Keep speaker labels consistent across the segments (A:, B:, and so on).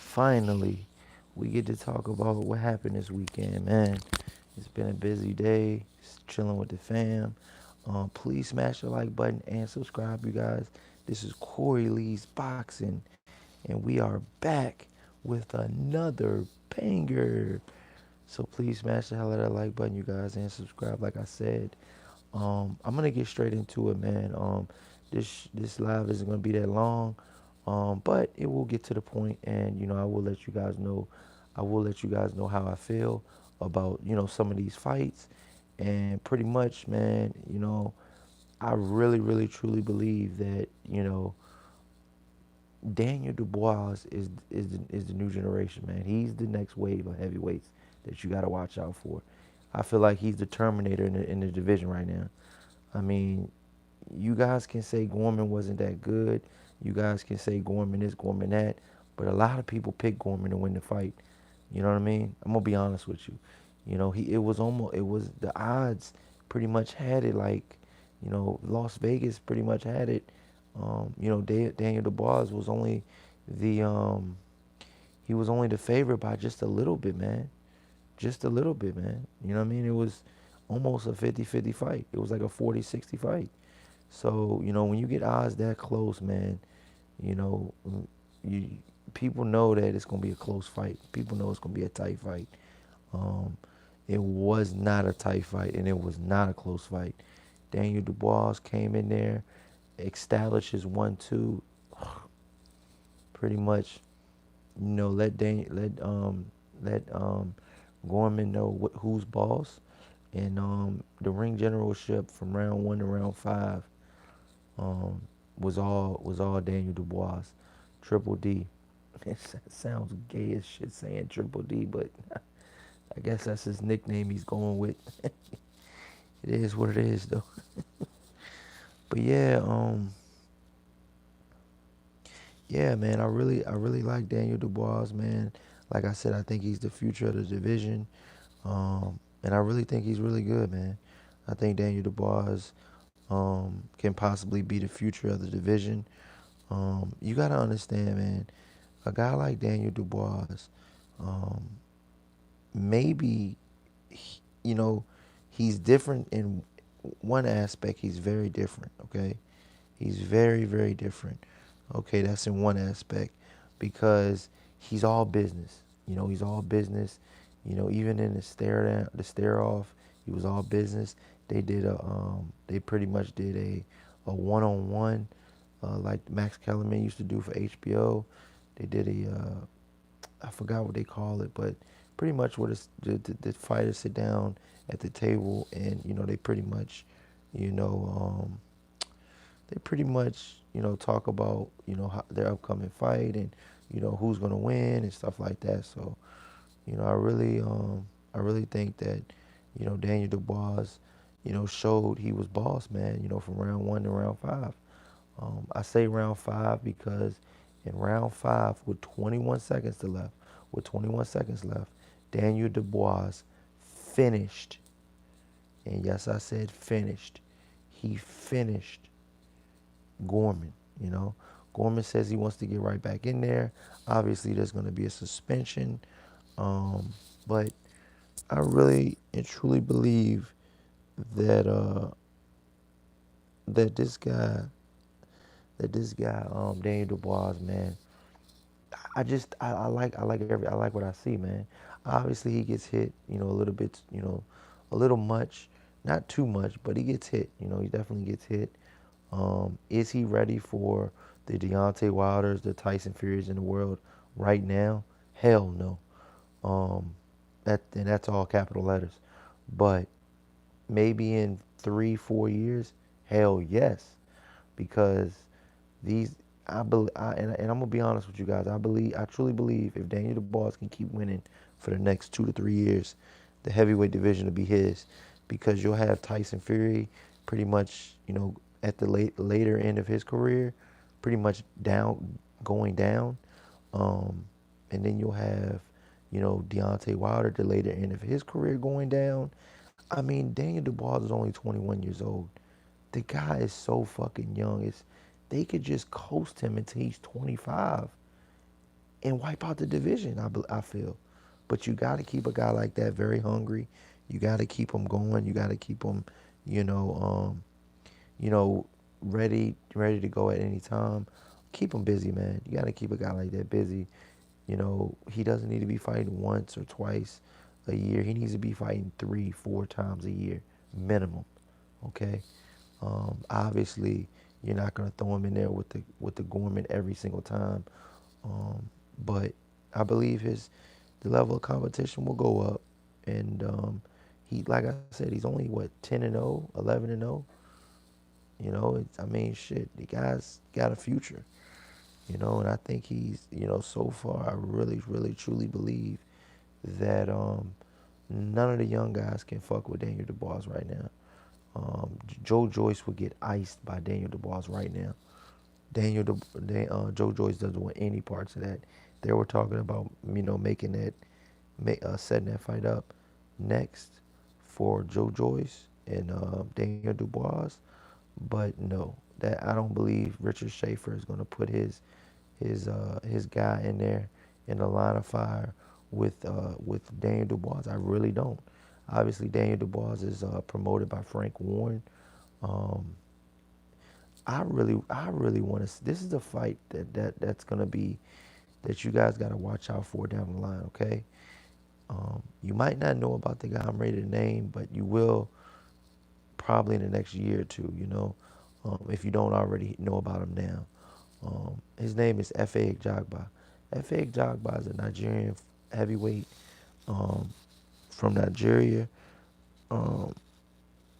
A: finally, we get to talk about what happened this weekend, man. It's been a busy day, chilling with the fam. Please smash the like button and subscribe, you guys. This is Cory Lee's Boxing, and we are back with another banger. So please smash the hell out of that like button, you guys, and subscribe. Like I said, I'm gonna get straight into it, man. This live isn't gonna be that long, but it will get to the point, and I will let you guys know. I will let you guys know how I feel about some of these fights, and pretty much, man. I really, really, truly believe that Daniel Dubois is the new generation, man. He's the next wave of heavyweights that you got to watch out for. I feel like he's the Terminator in the division right now. I mean, you guys can say Gorman wasn't that good. You guys can say Gorman this, Gorman that, but a lot of people pick Gorman to win the fight. You know what I mean? I'm gonna be honest with you. The odds pretty much had it like, Las Vegas pretty much had it. Daniel Dubois was only the he was only the favorite by just a little bit, man. Just a little bit, man. You know what I mean? It was almost a 50-50 fight. It was like a 40-60 fight. So, when you get odds that close, man, you know, you people know that it's gonna be a close fight. People know it's gonna be a tight fight. Um, it was not a tight fight, and it was not a close fight. Daniel Dubois came in there, established his 1-2, pretty much, let Gorman know who's boss, and the ring generalship from round 1 to round 5 um, was all Daniel Dubois, Triple D. It sounds gay as shit saying Triple D, but I guess that's his nickname he's going with. It is what it is, though. But yeah, man, I really like Daniel Dubois, man. Like I said, I think he's the future of the division, and I really think he's really good, man. I think Daniel Dubois can possibly be the future of the division. You gotta understand, man. A guy like Daniel Dubois, um, maybe, you know, he's different in one aspect. He's very different. Okay, he's very, very different. Okay, that's in one aspect because he's all business. He's all business. Even in the stare down, the stare off, he was all business. They pretty much did a one on one, like Max Kellerman used to do for HBO. They did I forgot what they call it, but pretty much where the fighters sit down at the table and they pretty much, you know, um, talk about their upcoming fight and who's gonna win and stuff like that. So I really think that Daniel Dubois showed he was boss, man. From round 1 to round 5. I say round 5 because in round 5 with 21 seconds left, Daniel Dubois finished, and yes, I said finished. He finished Gorman. Gorman says he wants to get right back in there. Obviously, there's going to be a suspension, but I really and truly believe that that this guy Daniel Dubois, man. I like what I see, man. Obviously, he gets hit, a little bit, a little much, not too much, but he gets hit. He definitely gets hit. Is he ready for the Deontay Wilders, the Tyson Furies in the world right now? Hell no. Um, that's all capital letters. But maybe in 3, 4 years, hell yes, because these and I'm gonna be honest with you guys. I truly believe if Daniel Dubois can keep winning for the next 2 to 3 years, the heavyweight division will be his, because you'll have Tyson Fury pretty much at the later end of his career, pretty much going down, um, and then you'll have Deontay Wilder at the later end of his career going down. I mean, Daniel Dubois is only 21 years old. The guy is so fucking young. They could just coast him until he's 25. and wipe out the division. I feel, but you got to keep a guy like that very hungry. You got to keep him going. You got to keep him, you know, you know, ready to go at any time. Keep him busy, man. You got to keep a guy like that busy. You know, he doesn't need to be fighting once or twice a year. He needs to be fighting 3, 4 times a year minimum. Okay. Obviously, you're not gonna throw him in there with the Gorman every single time, but I believe his the level of competition will go up, and he, like I said, he's only what 10-0, 11-0. You know, I mean, shit, the guy's got a future. You know, and I think he's, so far, I really, really, truly believe that none of the young guys can fuck with Daniel Dubois right now. Joe Joyce would get iced by Daniel Dubois right now. Joe Joyce doesn't want any parts of that. They were talking about, making that, setting that fight up next for Joe Joyce and Daniel Dubois, but no, that I don't believe Richard Schaefer is going to put his guy in there in the line of fire with Daniel Dubois. I really don't. Obviously, Daniel Dubois is promoted by Frank Warren. Um, I really want to. This is a fight that's gonna be that you guys got to watch out for down the line. Okay, you might not know about the guy I'm ready to name, but you will probably in the next year or two. If you don't already know about him now. His name is F.A. Jagba. F.A. Jagba is a Nigerian heavyweight um, from Nigeria. Um,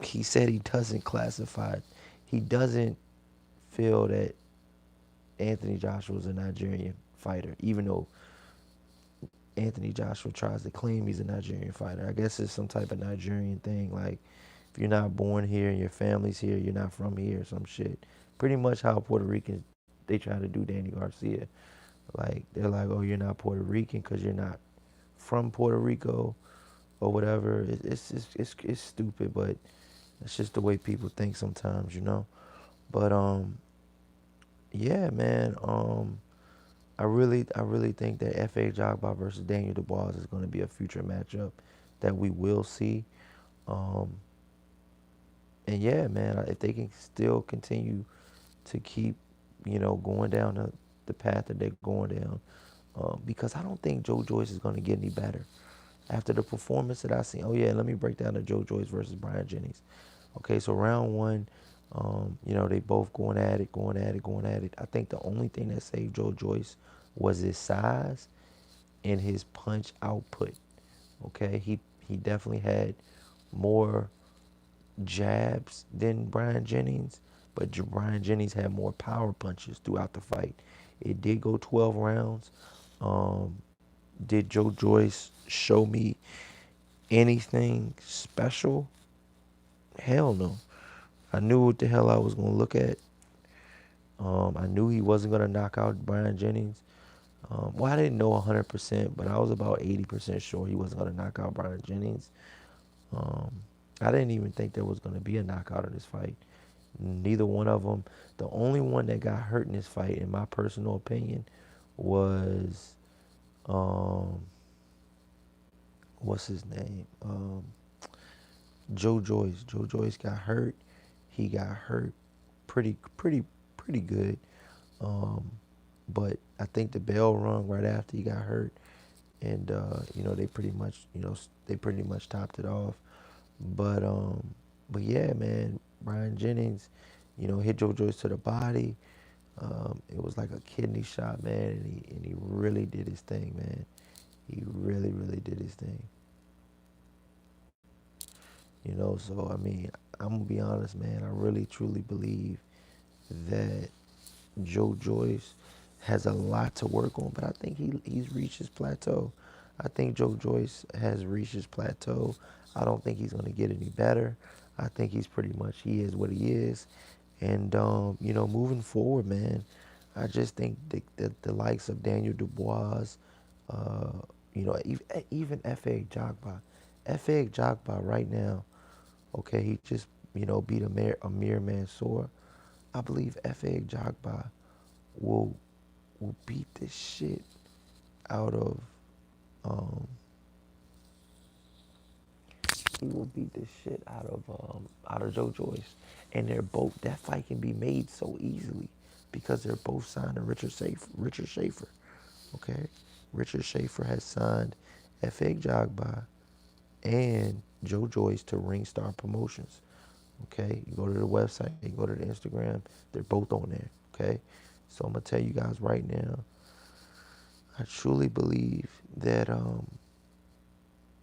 A: he said he doesn't classify. He doesn't feel that Anthony Joshua is a Nigerian fighter, even though Anthony Joshua tries to claim he's a Nigerian fighter. I guess it's some type of Nigerian thing. Like, if you're not born here and your family's here, you're not from here or some shit. Pretty much how Puerto Ricans, they try to do Danny Garcia. Like, they're like, oh, you're not Puerto Rican because you're not from Puerto Rico or whatever. It's stupid, but it's just the way people think sometimes. But yeah, man. I really think that F.A. Jogba versus Daniel Dubois is going to be a future matchup that we will see. Um, and yeah, man, if they can still continue to keep, going down the path that they're going down, because I don't think Joe Joyce is going to get any better after the performance that I seen. Oh yeah, let me break down the Joe Joyce versus Brian Jennings. Okay, so round one, they both going at it, going at it, going at it. I think the only thing that saved Joe Joyce was his size and his punch output. Okay, he definitely had more jabs than Brian Jennings, but Brian Jennings had more power punches throughout the fight. It did go 12 rounds. Um, did Joe Joyce show me anything special? Hell no. I knew what the hell I was gonna look at. I knew he wasn't gonna knock out Brian Jennings. Well, I didn't know 100%, but I was about 80% sure he wasn't gonna knock out Brian Jennings. Um, I didn't even think there was gonna be a knockout in this fight. Neither one of them. The only one that got hurt in this fight, in my personal opinion, was um, what's his name? Joe Joyce. Joe Joyce got hurt. He got hurt pretty, pretty, pretty good. Um, but I think the bell rung right after he got hurt, and they pretty much topped it off. But yeah, man, Brian Jennings, hit Joe Joyce to the body. It was like a kidney shot, man, and he really did his thing, man. He really, really did his thing. So I mean, I'm gonna be honest, man. I really, truly believe that Joe Joyce has a lot to work on, but I think he's reached his plateau. I think Joe Joyce has reached his plateau. I don't think he's gonna get any better. I think he's pretty much he is what he is, and moving forward, man, I just think that the likes of Daniel Dubois, uh, even F.A. Jogba, F.A. Jogba right now, okay, he just beat Amir Mansour. I believe F.A. Jogba will will beat the shit. out of um, he will beat the shit out of Joe Joyce, and they're both that fight can be made so easily because they're both signed to Richard Schaefer. Okay, Richard Schaefer has signed F.A. Jogba and Joe Joyce to Ringstar Promotions. Okay, you go to the website, you go to the Instagram, they're both on there. Okay, so I'm gonna tell you guys right now, I truly believe that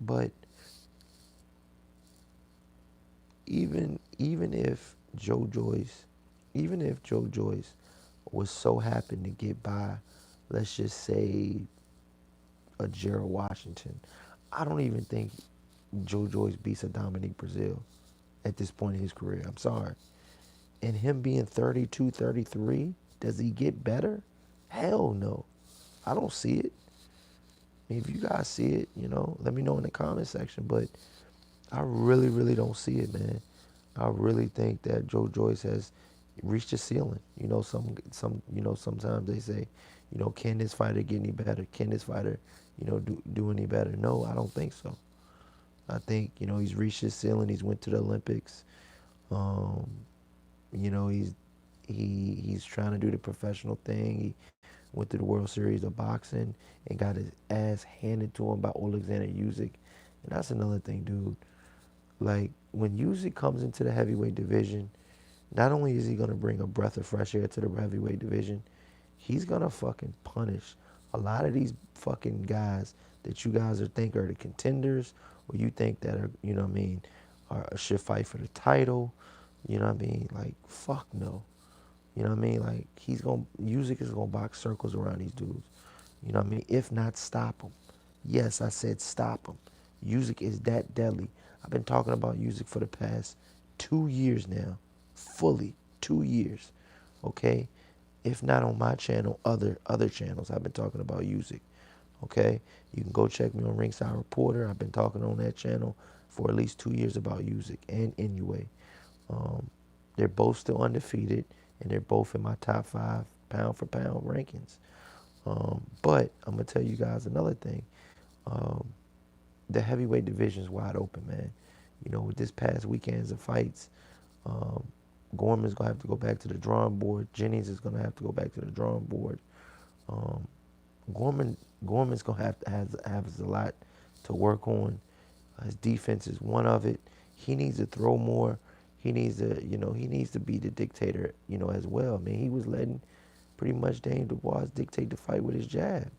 A: but even if Joe Joyce, even if Joe Joyce was so happy to get by, let's just say a Gerald Washington, I don't even think Joe Joyce beats a Dominique Brazil at this point in his career. I'm sorry. And him being 32, 33, does he get better? Hell no. I don't see it. If you guys see it, let me know in the comment section. But I really, really don't see it, man. I really think that Joe Joyce has reached a ceiling. Sometimes they say, can this fighter get any better? Can this fighter, do any better? No, I don't think so. I think, he's reached his ceiling. He's went to the Olympics. Um, he's trying to do the professional thing. He went to the World Series of boxing and got his ass handed to him by Alexander Usyk. And that's another thing, dude. Like when Usyk comes into the heavyweight division, not only is he gonna bring a breath of fresh air to the heavyweight division, he's gonna fucking punish a lot of these fucking guys that you guys are think are the contenders, or you think that are, should fight for the title. You know what I mean? Like fuck no. You know what I mean? Like Usyk is gonna box circles around these dudes. You know what I mean? If not stop him. Yes, I said stop him. Usyk is that deadly. I've been talking about Usyk for the past 2 years now. Fully 2 years. Okay? If not on my channel, other channels, I've been talking about Usyk. Okay? You can go check me on Ringside Reporter. I've been talking on that channel for at least 2 years about Usyk and Inoue. Um, they're both still undefeated, and they're both in my top 5 pound for pound rankings. But I'm gonna tell you guys another thing. Um, the heavyweight division is wide open, man. With this past weekends of fights, um, Gorman's gonna have to go back to the drawing board. Jennings is gonna have to go back to the drawing board. Um, Gorman Gorman's gonna have a lot to work on. His defense is one of it. He needs to throw more. He needs to be the dictator, as well. I mean, he was letting pretty much Daniel Dubois dictate the fight with his jab.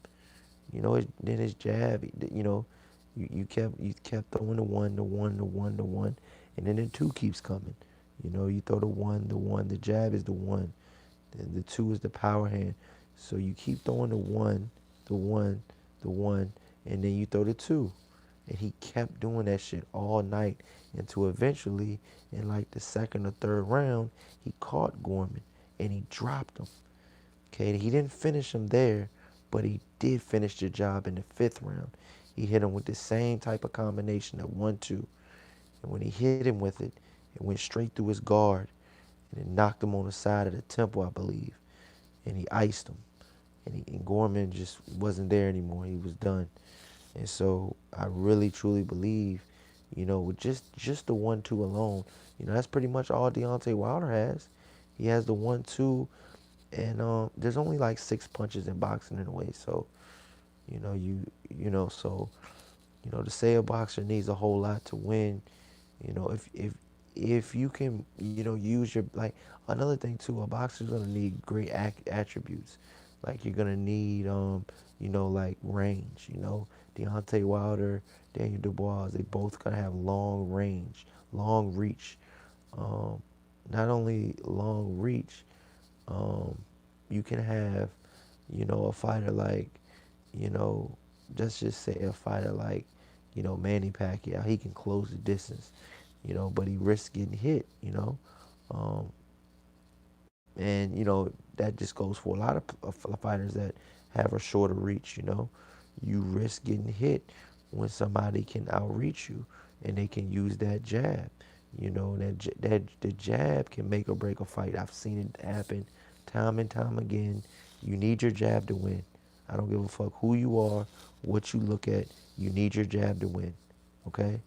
A: Then his jab, you kept throwing the one, the one, the one, the one, and then the two keeps coming. You throw the one, the one, the jab is the one, the two is the power hand. So you keep throwing the one, the one, the one, and then you throw the two. And he kept doing that shit all night until eventually, in like the second or third round, he caught Gorman and he dropped him. Okay, he didn't finish him there, but he did finish the job in the fifth round. He hit him with the same type of combination of 1-2. And when he hit him with it, it went straight through his guard and it knocked him on the side of the temple, I believe. And he iced him. And Gorman just wasn't there anymore. He was done. And so I really truly believe, with just the 1-2 alone, that's pretty much all Deontay Wilder has. He has the 1-2, and there's only like 6 punches in boxing in a way. So, you know, so to say a boxer needs a whole lot to win, if you can, use your like another thing too, a boxer's gonna need great attributes. Like you're gonna need, like range. Deontay Wilder, Daniel Dubois, they both gonna have long range, long reach. Um, Not only long reach, um, you can have, a fighter like, you know, let's just say a fighter like, Manny Pacquiao. He can close the distance, but he risks getting hit, um, and that just goes for a lot of fighters that have a shorter reach. You risk getting hit when somebody can outreach you, and they can use that jab. That the jab can make or break a fight. I've seen it happen time and time again. You need your jab to win. I don't give a fuck who you are, what you look at. You need your jab to win. Okay?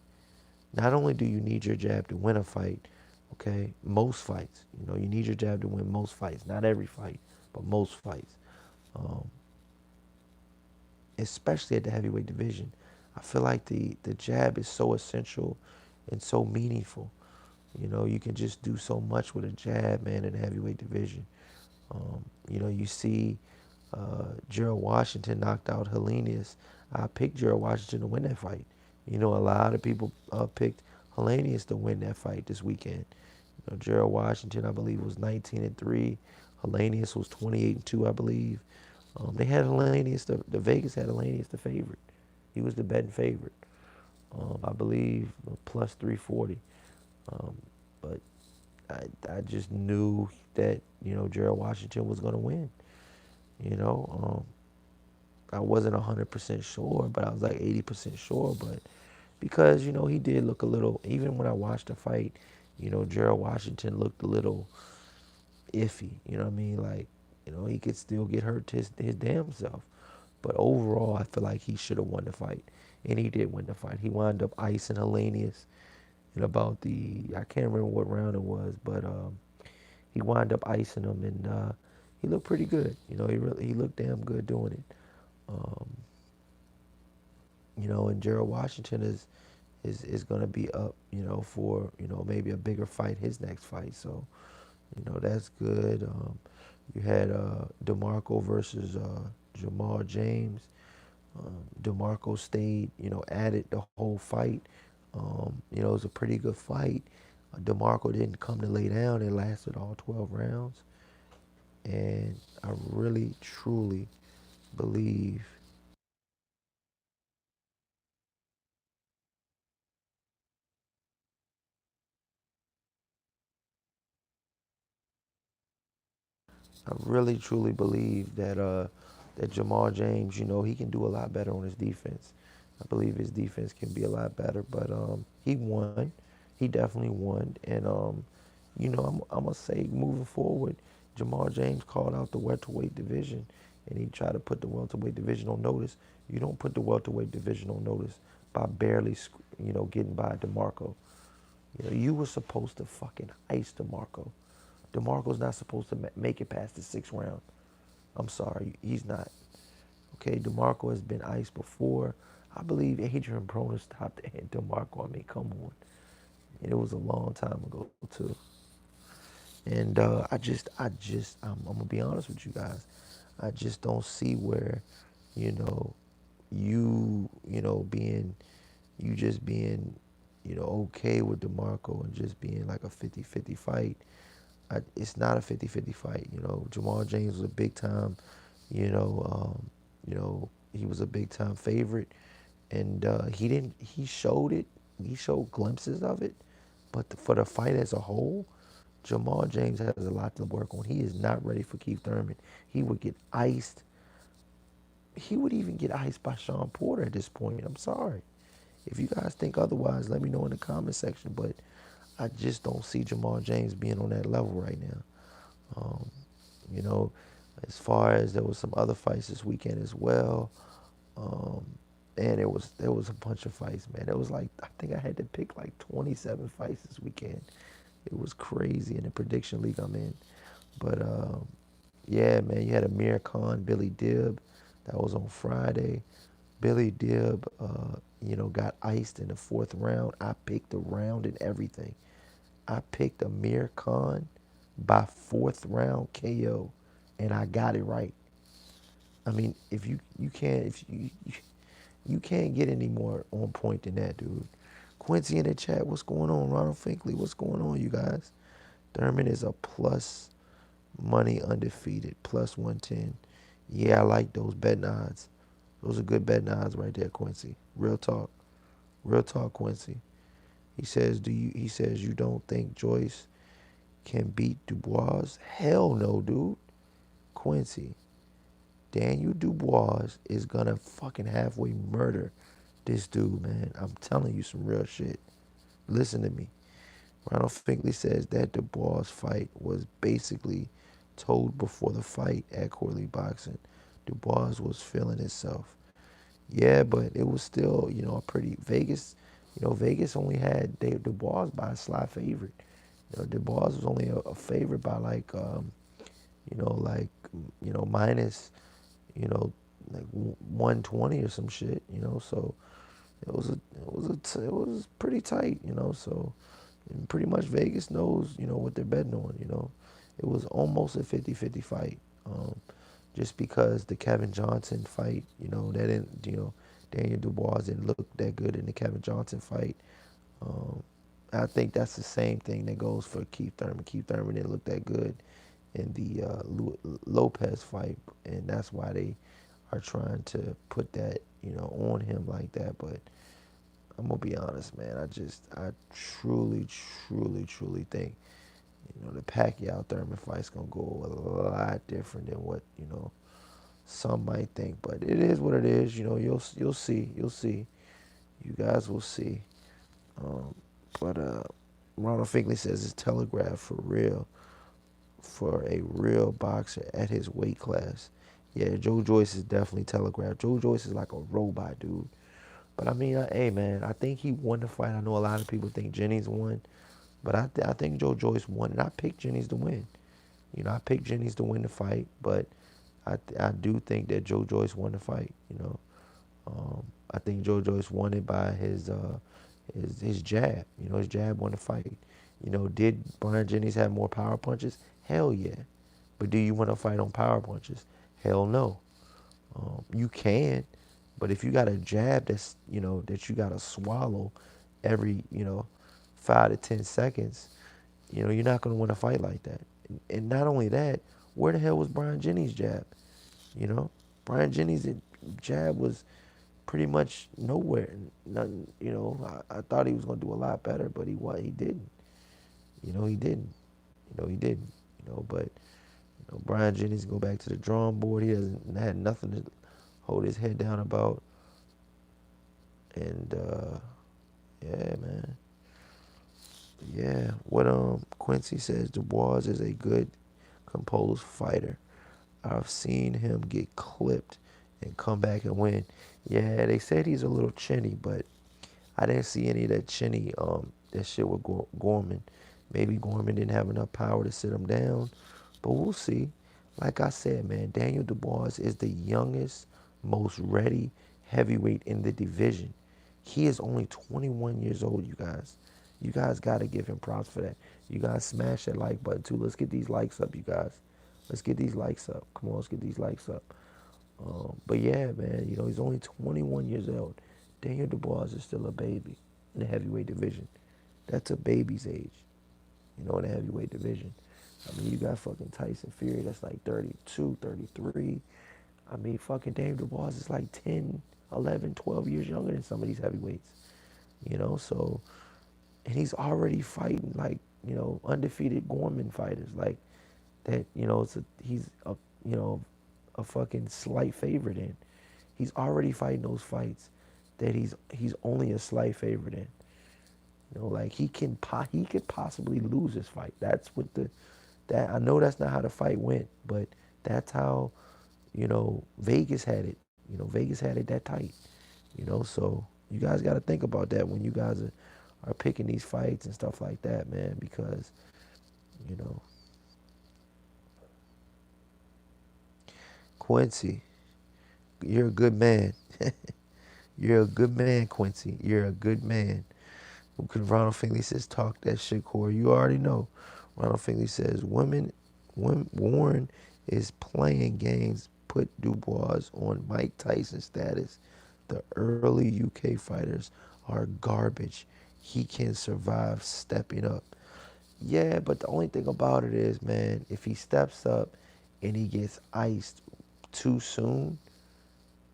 A: Not only do you need your jab to win a fight, okay, most fights, you need your jab to win most fights. Not every fight, but most fights. Um, Especially at the heavyweight division. I feel like the jab is so essential and so meaningful. You can just do so much with a jab, man, in the heavyweight division. You see Gerald Washington knocked out Helenius. I picked Gerald Washington to win that fight. A lot of people picked Helenius to win that fight this weekend. Gerald Washington, I believe, was 19-3. Helenius was 28-2, I believe. They had Helenius, the Vegas had Helenius the favorite. He was the betting favorite. I believe plus 340. Um, but I just knew that, Gerald Washington was going to win. You know, I wasn't 100% sure, but I was like 80% sure. But because, he did look a little, even when I watched the fight, Gerald Washington looked a little iffy. You know what I mean? Like, he could still get hurt to his damn self. But overall, I feel like he should have won the fight. And he did win the fight. He wound up icing Helenius in about I can't remember what round it was, but he wound up icing him, and he looked pretty good. He looked damn good doing it. Um, and Gerald Washington is going to be up, for maybe a bigger fight, his next fight. So that's good. You had DeMarco versus Jamal James. DeMarco stayed, at it the whole fight. It was a pretty good fight. DeMarco didn't come to lay down. It lasted all 12 rounds. And I really, truly believe I really truly believe that Jamal James, he can do a lot better on his defense. I believe his defense can be a lot better, but he won. He definitely won, and I'm gonna say moving forward, Jamal James called out the welterweight division, and he tried to put the welterweight division on notice. You don't put the welterweight division on notice by barely, getting by DeMarco. You were supposed to fucking ice DeMarco. DeMarco's not supposed to make it past the sixth round. I'm sorry, he's not. Okay, DeMarco has been iced before. I believe Adrian Broner stopped DeMarco. I mean, come on. And it was a long time ago too. And I'm gonna be honest with you guys. I just don't see where, you know, being, you just being, okay with DeMarco and just being like a 50-50 fight. It's not a 50-50 fight. Jamal James was a big time, you know, he was a big time favorite, and he didn't. He showed it. He showed glimpses of it, but for the fight as a whole, Jamal James has a lot to work on. He is not ready for Keith Thurman. He would get iced. He would even get iced by Sean Porter at this point. I'm sorry. If you guys think otherwise, let me know in the comment section. But I just don't see Jamal James being on that level right now. Um, you know, as far as there was some other fights this weekend as well. Um, and there was a bunch of fights, man. It was like I think I had to pick like 27 fights this weekend. It was crazy in the prediction league I'm in. But yeah, man, you had Amir Khan, Billy Dibb. That was on Friday. Billy Dibb, got iced in the fourth round. I picked the round and everything. I picked Amir Khan by fourth round KO, and I got it right. I mean, if you can't if you can't get any more on point than that, dude. Quincy in the chat, what's going on? Ronald Finkley, what's going on, you guys? Thurman is a plus money undefeated, plus 110. Yeah, I like those betting odds. Those are good betting odds right there, Quincy. Real talk. Real talk, Quincy. He says you don't think Joyce can beat Dubois? Hell no, dude. Quincy. Daniel Dubois is gonna fucking halfway murder this dude, man. I'm telling you some real shit. Listen to me. Ronald Finkley says that Dubois fight was basically told before the fight at Corley Boxing. Dubois was feeling himself. Yeah, but it was still, a pretty Vegas. Vegas only had Dave Dubois by a slight favorite. Dubois was only a favorite by like, like, minus, you know, like 120 or some shit. So it was pretty tight. So and pretty much Vegas knows, what they're betting on. It was almost a 50-50 fight. Just because the Kevin Johnson fight, that didn't, Daniel Dubois didn't look that good in the Kevin Johnson fight. Um, I think that's the same thing that goes for Keith Thurman. Keith Thurman didn't look that good in the Lopez fight, and that's why they are trying to put that, on him like that. But I'm gonna be honest, man. I truly, truly, truly think, the Pacquiao Thurman fight's gonna go a lot different than what some might think. But it is what it is. You'll see, you'll see. You guys will see. Um, but Ronald Finkley says it's telegraphed for real, for a real boxer at his weight class. Yeah, Joe Joyce is definitely telegraphed. Joe Joyce is like a robot, dude. But I mean, hey man, I think he won the fight. I know a lot of people think Jennings won, but I think Joe Joyce won, and I picked Jennings to win. I picked Jennings to win the fight, but I do think that Joe Joyce won the fight. I think Joe Joyce won it by his jab. His jab won the fight. Did Brian Jennings have more power punches? Hell yeah. But do you want to fight on power punches? Hell no. You can, but if you got a jab that you got to swallow every 5 to 10 seconds, you're not going to win a fight like that. And not only that, where the hell was Brian Jennings' jab? You know, Brian Jennings' jab was pretty much nowhere. Nothing. I thought he was going to do a lot better, but he didn't. He didn't. He didn't. But Brian Jennings go back to the drawing board. He hasn't had nothing to hold his head down about. And yeah, man. Yeah. What Quincy says, Dubois is a good, composed fighter. I've seen him get clipped and come back and win. Yeah, they said he's a little chinny, but I didn't see any of that chinny that shit with Gorman. Maybe Gorman didn't have enough power to sit him down, but we'll see. Like I said, man, Daniel Dubois is the youngest, most ready heavyweight in the division. He is only 21 years old, you guys. You guys got to give him props for that. You guys smash that like button too. Let's get these likes up, you guys. Let's get these likes up. Come on, let's get these likes up. But yeah, man, he's only 21 years old. Daniel Dubois is still a baby in the heavyweight division. That's a baby's age, in the heavyweight division. I mean, you got fucking Tyson Fury that's like 32, 33. I mean, fucking Daniel Dubois is like 10, 11, 12 years younger than some of these heavyweights, so, and he's already fighting like, undefeated Gorman fighters like that, he's a fucking slight favorite in. He's already fighting those fights that he's only a slight favorite in. Like he could possibly lose this fight. That's what that I know that's not how the fight went, but that's how Vegas had it. Vegas had it that tight. So you guys got to think about that when you guys are picking these fights and stuff like that, man, because you know Quincy, you're a good man. You're a good man, Quincy. You're a good man. Because Ronald Finley says, talk that shit, Cory. You already know. Ronald Finley says, Warren is playing games, put Dubois on Mike Tyson status. The early UK fighters are garbage. He can survive stepping up. Yeah, but the only thing about it is, man, if he steps up and he gets iced too soon,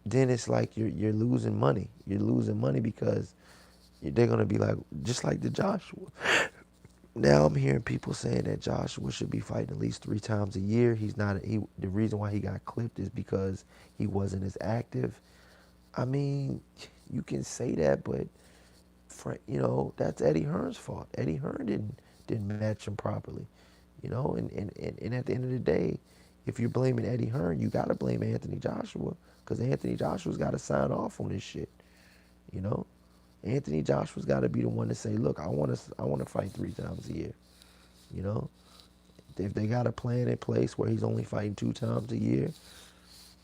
A: then it's like you're losing money. You're losing money because they're gonna be like, just like the Joshua. Now I'm hearing people saying that Joshua should be fighting at least 3 times a year. He's not. The reason why he got clipped is because he wasn't as active. I mean, you can say that, but that's Eddie Hearn's fault. Eddie Hearn didn't match him properly. And at the end of the day, if you're blaming Eddie Hearn, you got to blame Anthony Joshua because Anthony Joshua's got to sign off on this shit. You know, Anthony Joshua's got to be the one to say, look, I want to fight 3 times a year. You know, if they got a plan in place where he's only fighting 2 times a year,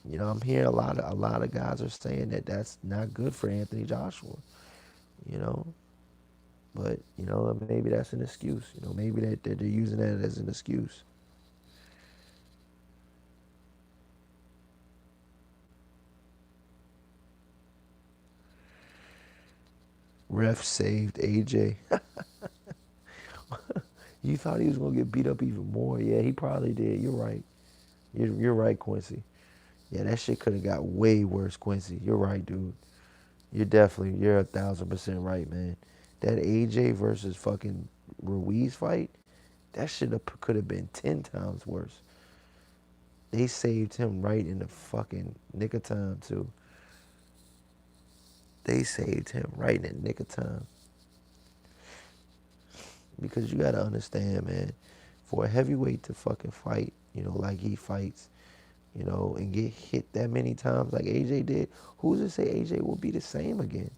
A: you know, I'm hearing a lot of guys are saying that that's not good for Anthony Joshua. You know, but you know maybe that's an excuse. You know, maybe that they're using that as an excuse. Ref saved AJ. You thought he was gonna get beat up even more? Yeah, he probably did. You're right. You're right, Quincy. Yeah, that shit could have got way worse, Quincy. You're right, dude. You're 1,000% right, man. That AJ versus fucking Ruiz fight, that shit could have been 10 times worse. They saved him right in the fucking nick of time too. They saved him right in the nick of time. Because you gotta understand, man, for a heavyweight to fucking fight, you know, like he fights, you know, and get hit that many times like AJ did, who's to say AJ will be the same again?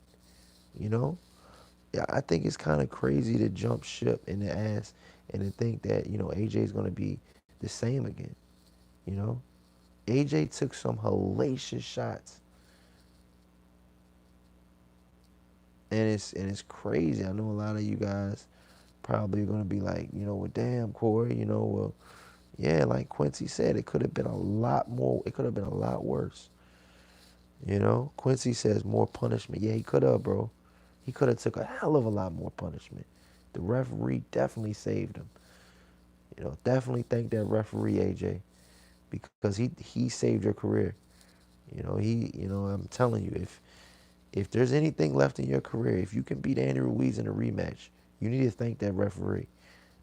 A: You know? Yeah, I think it's kind of crazy to jump ship in the ass and to think that, you know, AJ is going to be the same again. You know? AJ took some hellacious shots. And it's crazy. I know a lot of you guys probably are going to be like, you know, well, damn, Cory, you know, well, yeah, like Quincy said, it could have been a lot more. It could have been a lot worse. You know, Quincy says more punishment. Yeah, he could have, bro. He could have took a hell of a lot more punishment. The referee definitely saved him. You know, definitely thank that referee, AJ, because he saved your career. I'm telling you, if there's anything left in your career, if you can beat Andy Ruiz in a rematch, you need to thank that referee.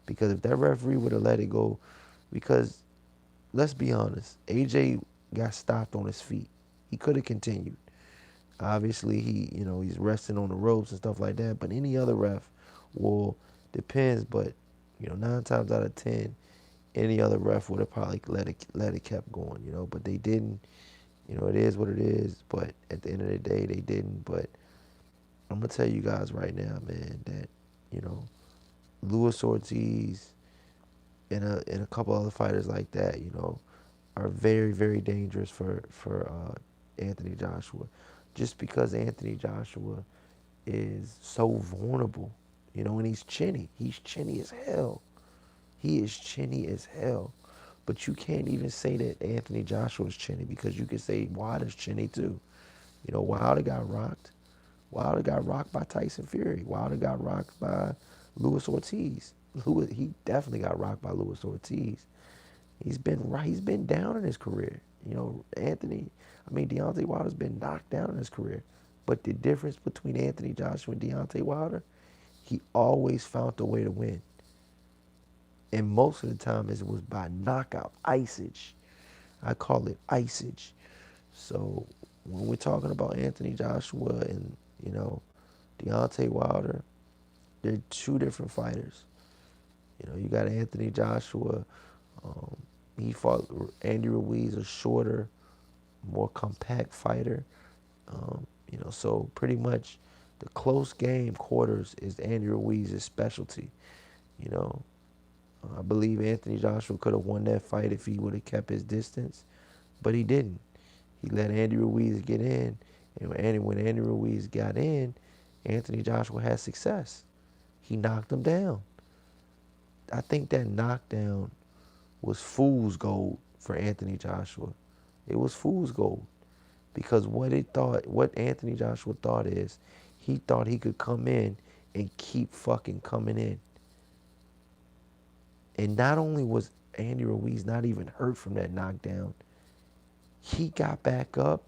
A: Because if that referee would have let it go, because let's be honest, AJ got stopped on his feet. He could have continued. Obviously, he's resting on the ropes and stuff like that. But any other ref, well, depends. But 9 times out of 10, any other ref would have probably let it kept going. But they didn't. It is what it is. But at the end of the day, they didn't. But I'm gonna tell you guys right now, man, that you know, Luis Ortiz and a couple other fighters like that, are very, very dangerous for Anthony Joshua, just because Anthony Joshua is so vulnerable, and he's chinny. He's chinny as hell. He is chinny as hell. But you can't even say that Anthony Joshua is chinny because you can say Wilder's chinny too. Wilder got rocked. Wilder got rocked by Tyson Fury. Wilder got rocked by Luis Ortiz. He definitely got rocked by Luis Ortiz. He's been right. He's been down in his career. Deontay Wilder's been knocked down in his career. But the difference between Anthony Joshua and Deontay Wilder, he always found a way to win. And most of the time it was by knockout, icage. I call it icage. So when we're talking about Anthony Joshua and, Deontay Wilder, they're two different fighters. You got Anthony Joshua. He fought Andy Ruiz, a shorter, more compact fighter. So pretty much the close game quarters is Andy Ruiz's specialty. You know, I believe Anthony Joshua could have won that fight if he would have kept his distance, but he didn't. He let Andy Ruiz get in, and when Andy Ruiz got in, Anthony Joshua had success. He knocked him down. I think that knockdown was fool's gold for Anthony Joshua. It was fool's gold because what Anthony Joshua thought is, he thought he could come in and keep fucking coming in. And not only was Andy Ruiz not even hurt from that knockdown, he got back up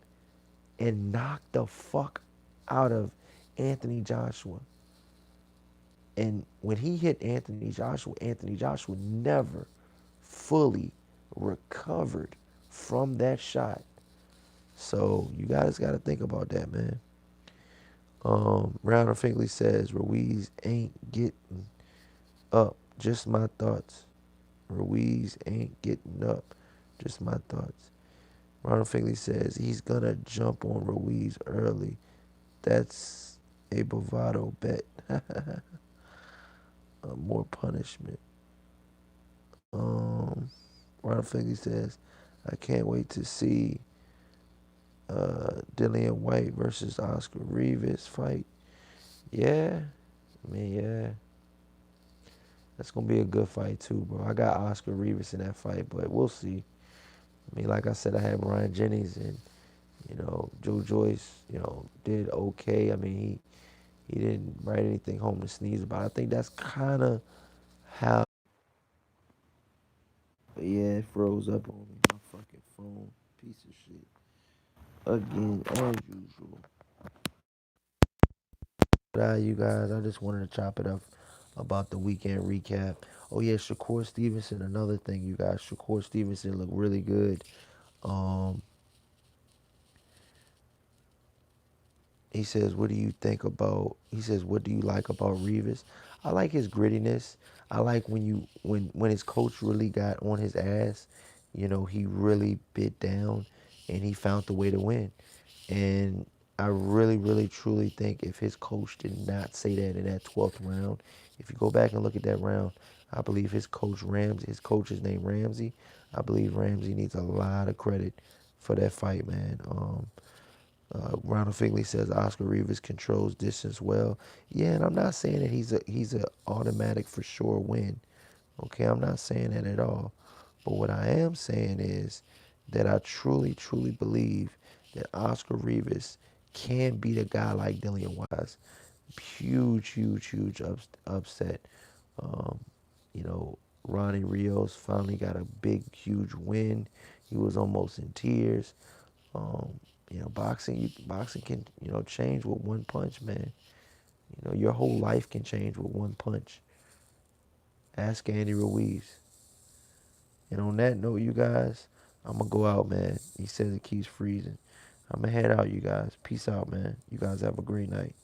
A: and knocked the fuck out of Anthony Joshua. And when he hit Anthony Joshua never fully recovered from that shot. So you guys got to think about that, man. Rounder Finkley says Ruiz ain't getting up. Just my thoughts. Ruiz ain't getting up. Just my thoughts. Ronald Figley says he's gonna jump on Ruiz early. That's a bravado bet. More punishment. Um, Ronald Figley says, I can't wait to see Dillian White versus Oscar Rivas fight. Yeah, I mean, yeah, that's gonna be a good fight too, bro. I got Oscar Rivas in that fight, but we'll see. I mean, like I said, I had Ryan Jennings and Joe Joyce. Did okay. I mean, he didn't write anything home to sneeze about. I think that's kind of how. But yeah, it froze up on me. My fucking phone, piece of shit. Again, as usual. You guys, I just wanted to chop it up about the weekend recap. Oh yeah, Shakur Stevenson. Another thing, you guys. Shakur Stevenson looked really good. Um, he says, "What do you think about?" He says, "What do you like about Revis?" I like his grittiness. I like when his coach really got on his ass. He really bit down, and he found the way to win. And I really, really, truly think if his coach did not say that in that 12th round, if you go back and look at that round, I believe his coach is named Ramsey. I believe Ramsey needs a lot of credit for that fight, man. Ronald Figley says Oscar Rivas controls distance well. Yeah, and I'm not saying that he's a automatic for sure win. Okay, I'm not saying that at all. But what I am saying is that I truly, truly believe that Oscar Rivas can beat a guy like Dillian Wise. Huge, huge, huge upset. Um, Ronnie Rios finally got a big, huge win. He was almost in tears. Um, boxing can, change with one punch, man. Your whole life can change with one punch. Ask Andy Ruiz. And on that note, you guys, I'm gonna go out, man. He says it keeps freezing. I'm gonna head out, you guys. Peace out, man. You guys have a great night.